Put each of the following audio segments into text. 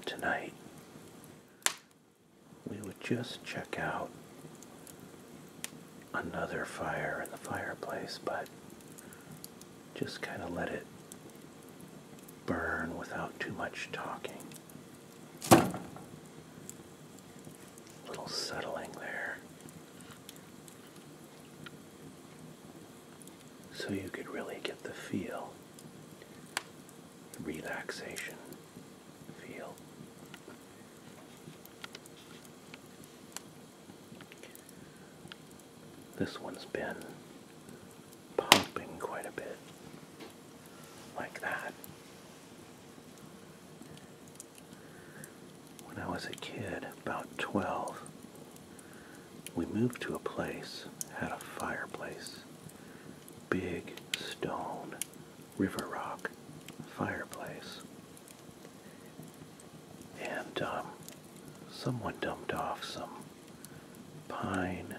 tonight we would just check out another fire in the fireplace, but just kind of let it burn without too much talking. A little settling there. So you could really get the feel, relaxation feel. This one's been pumping quite a bit, like that. When I was a kid, about 12, we moved to a place, had a fireplace, big stone, river rock fireplace. And someone dumped off some pine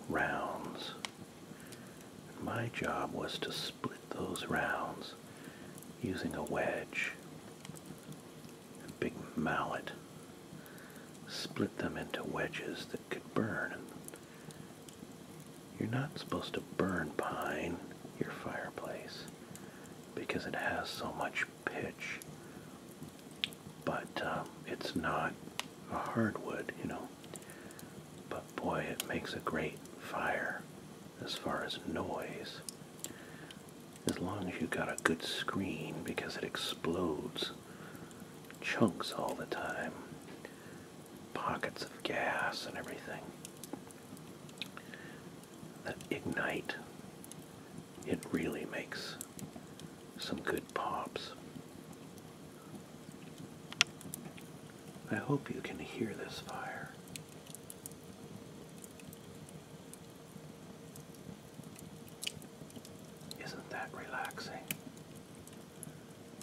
rounds. My job was to split those rounds using a wedge, a big mallet. Split them into wedges that could burn. You're not supposed to burn pine, your fireplace, because it has so much pitch. But it's not a hardwood, you know. But boy, it makes a great fire as far as noise. As long as you got a good screen, because it explodes chunks all the time. Pockets of gas and everything that ignite. It really makes some good pops. I hope you can hear this fire. Isn't that relaxing?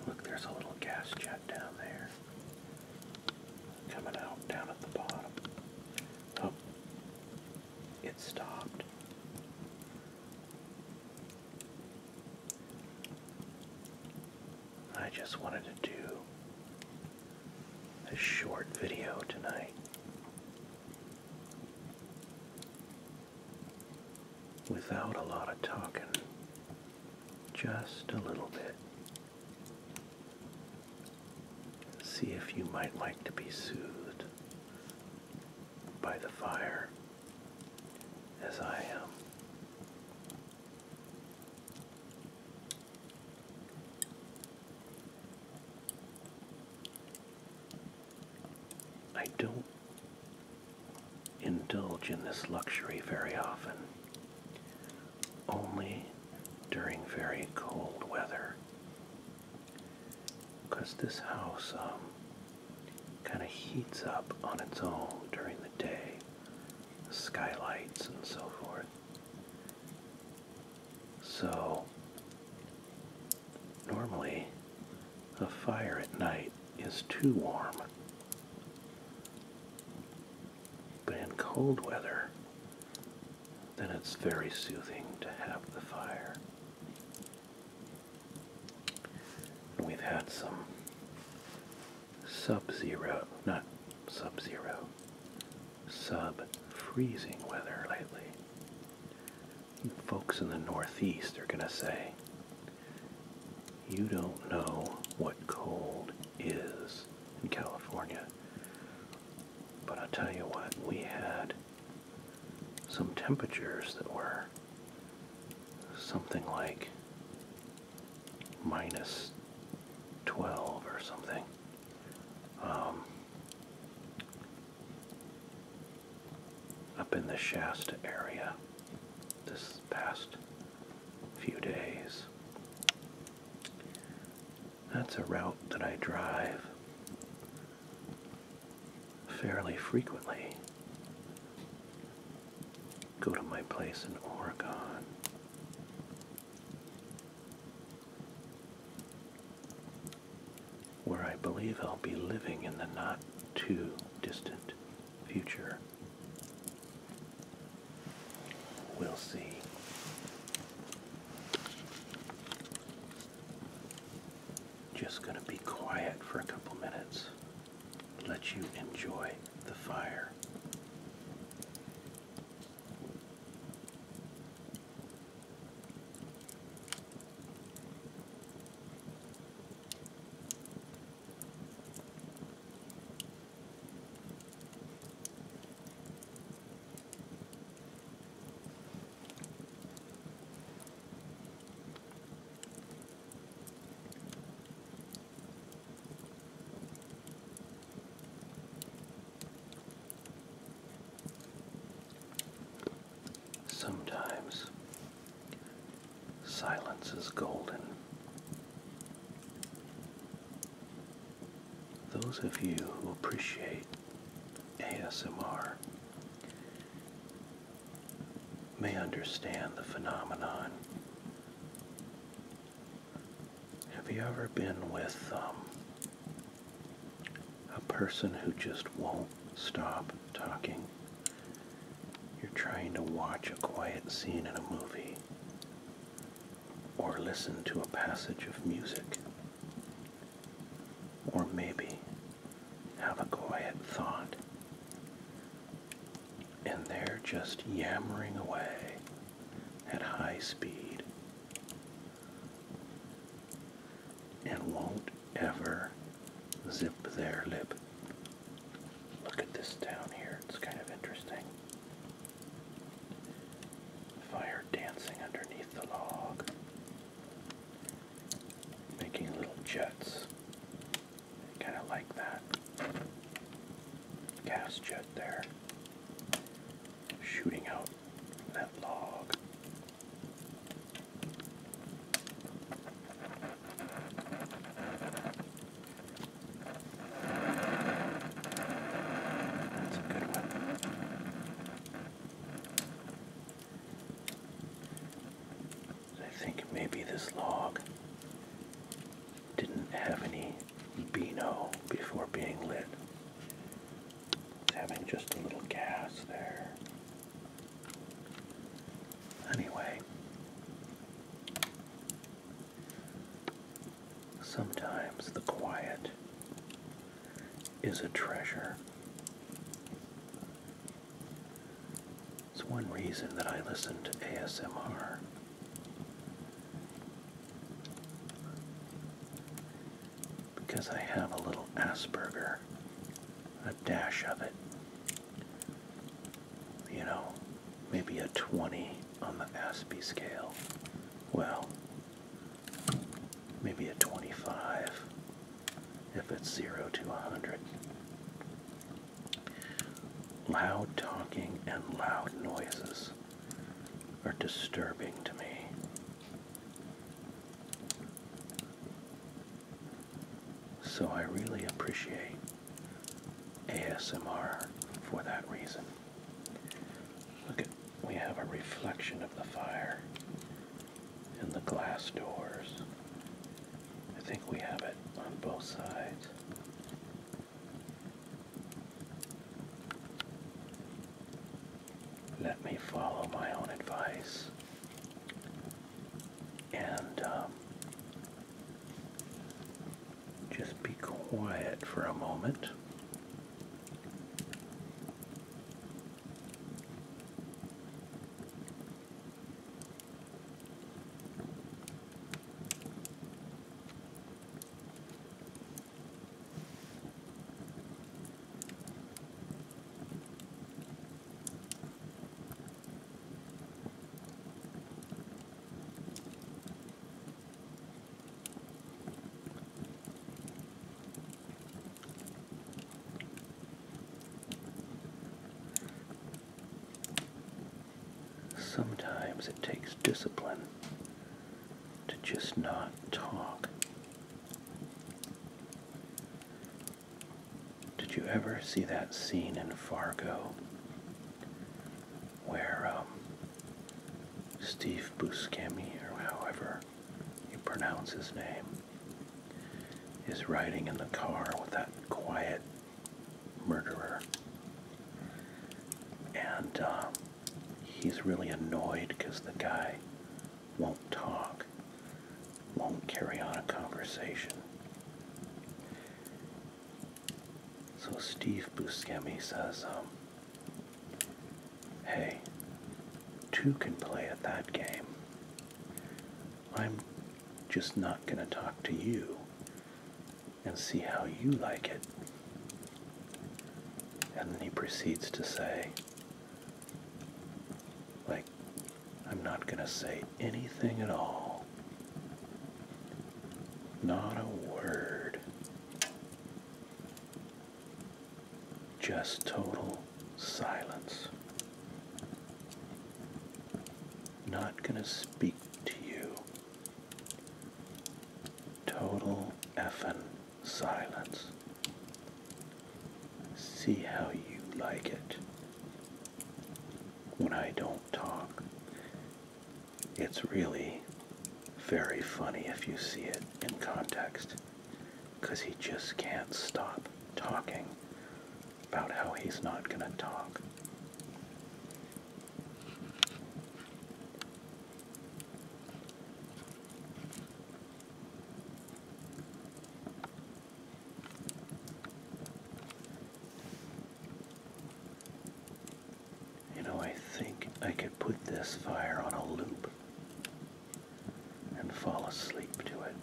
Look, there's a little gas jet down there. Coming out down at the bottom. Oh, it stopped. I just wanted to do a short video tonight without a lot of talking, just a little bit. See if you might like to be soothed by the fire as I am. I don't indulge in this luxury very often, only during very cold weather, because this house kind of heats up on its own during the day, the skylights and so forth. So normally a fire at night is too warm. But in cold weather, then it's very soothing to have the fire. And we've had some sub-zero, not sub-zero, sub-freezing weather lately. And folks in the Northeast are going to say, you don't know what cold is in California. But I'll tell you what, we had some temperatures that were something like minus 12 or something. Up in the Shasta area this past few days. That's a route that I drive fairly frequently. Go to my place in Oregon. Where I believe I'll be living in the not too distant future. We'll see. Just gonna be quiet for a couple minutes. let you enjoy the fire. Sometimes silence is golden. Those of you who appreciate ASMR may understand the phenomenon. Have you ever been with a person who just won't stop talking? You're trying to watch a quiet scene in a movie or listen to a passage of music or maybe have a quiet thought and they're just yammering away at high speed and won't ever zip their lip. Look at this down here, it's kind of interesting. Fire dancing underneath the log, making little jets. Kind of like that. Gas jet there, shooting out that log. That's a good one. I think maybe this log didn't have any Beano before being lit. It's having just a little gas there. Anyway, sometimes the quiet is a treasure. It's one reason that I listen to ASMR. Because I have a little Asperger, a dash of it. You know, maybe a 20 on the Aspie scale. Well, maybe a 25 if it's 0 to 100. Loud talking and loud noises are disturbing to me. So I really appreciate ASMR for that reason. Look at, we have a reflection of the fire in the glass doors. I think we have it on both sides. Let me follow my own advice and just be quiet for a moment. Sometimes it takes discipline to just not talk. Did you ever see that scene in Fargo where Steve Buscemi, or however you pronounce his name, is riding in the car with that quiet murderer, and he's really annoyed because the guy won't talk, won't carry on a conversation. So Steve Buscemi says, hey, two can play at that game. I'm just not going to talk to you and see how you like it. And then he proceeds to say, like, I'm not going to say anything at all. Not a word. Just total silence. Not going to speak to you. Total effing silence. See how you like it when I don't talk. It's really very funny if you see it in context, because he just can't stop talking about how he's not going to talk. I think I could put this fire on a loop and fall asleep to it.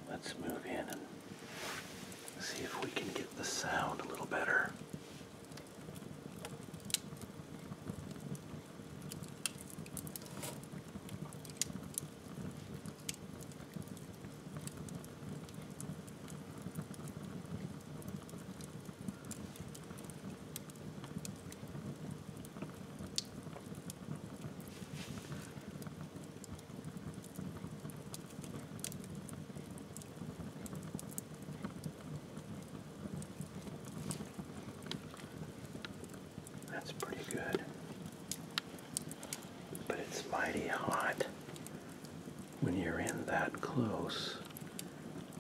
Let's move in and see if we can get the sound a little better. That's pretty good. But it's mighty hot when you're in that close,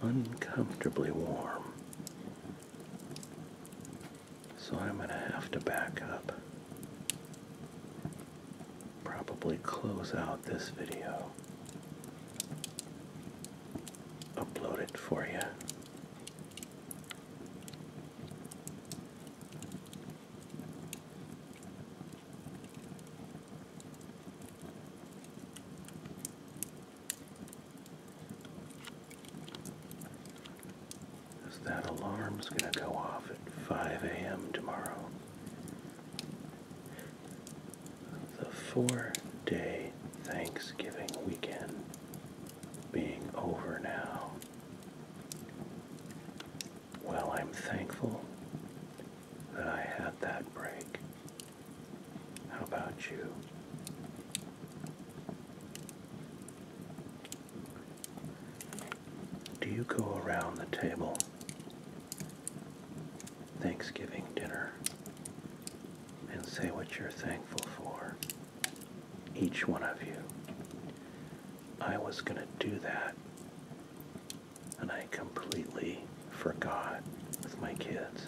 uncomfortably warm. So I'm going to have to back up. Probably close out this video. Upload it for you. That alarm's going to go off at 5 a.m. tomorrow. The 4-day Thanksgiving weekend being over now. Well, I'm thankful that I had that break. How about you? Do you go around the table Thanksgiving dinner and say what you're thankful for? Each one of you. I was going to do that, and I completely forgot with my kids.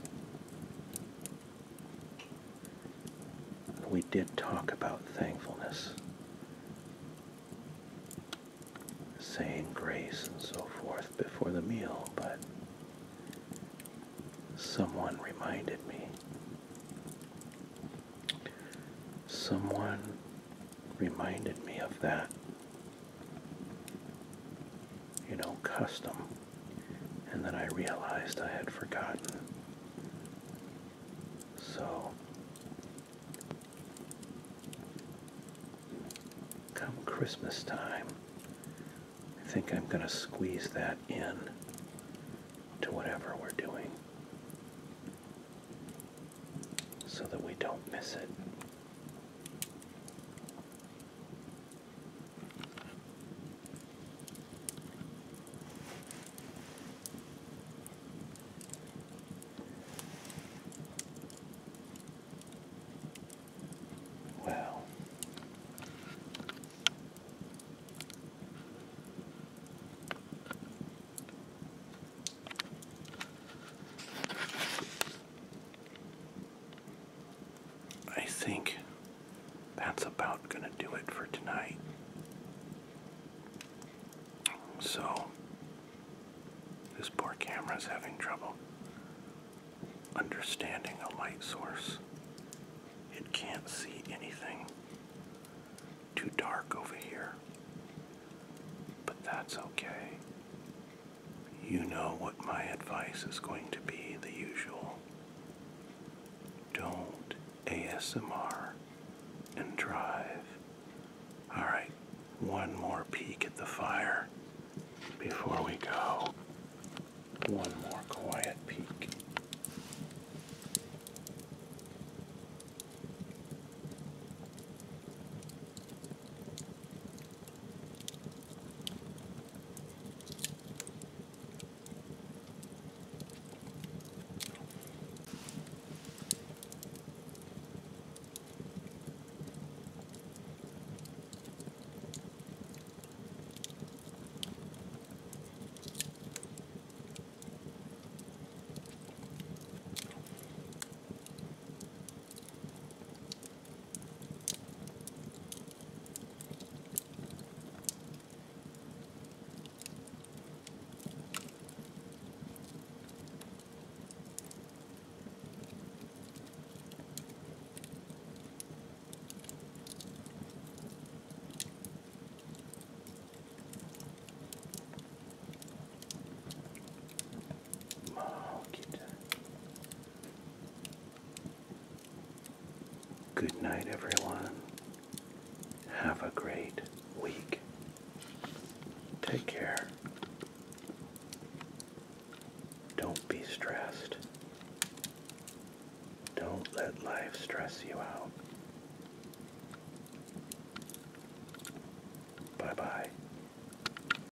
We did talk about thankfulness, saying grace and so forth before the meal, but someone reminded me. Someone reminded me of that, custom, and then I realized I had forgotten. So, come Christmas time, I think I'm going to squeeze that in to whatever we're doing so that we don't miss it. going to do it for tonight. So, this poor camera's having trouble understanding a light source. It can't see anything. Too dark over here. But that's okay. You know what my advice is going to be, the usual. Don't ASMR and drive. Alright, one more peek at the fire before we go. One more quiet peek. Good night, everyone. Have a great week. Take care. Don't be stressed. Don't let life stress you out.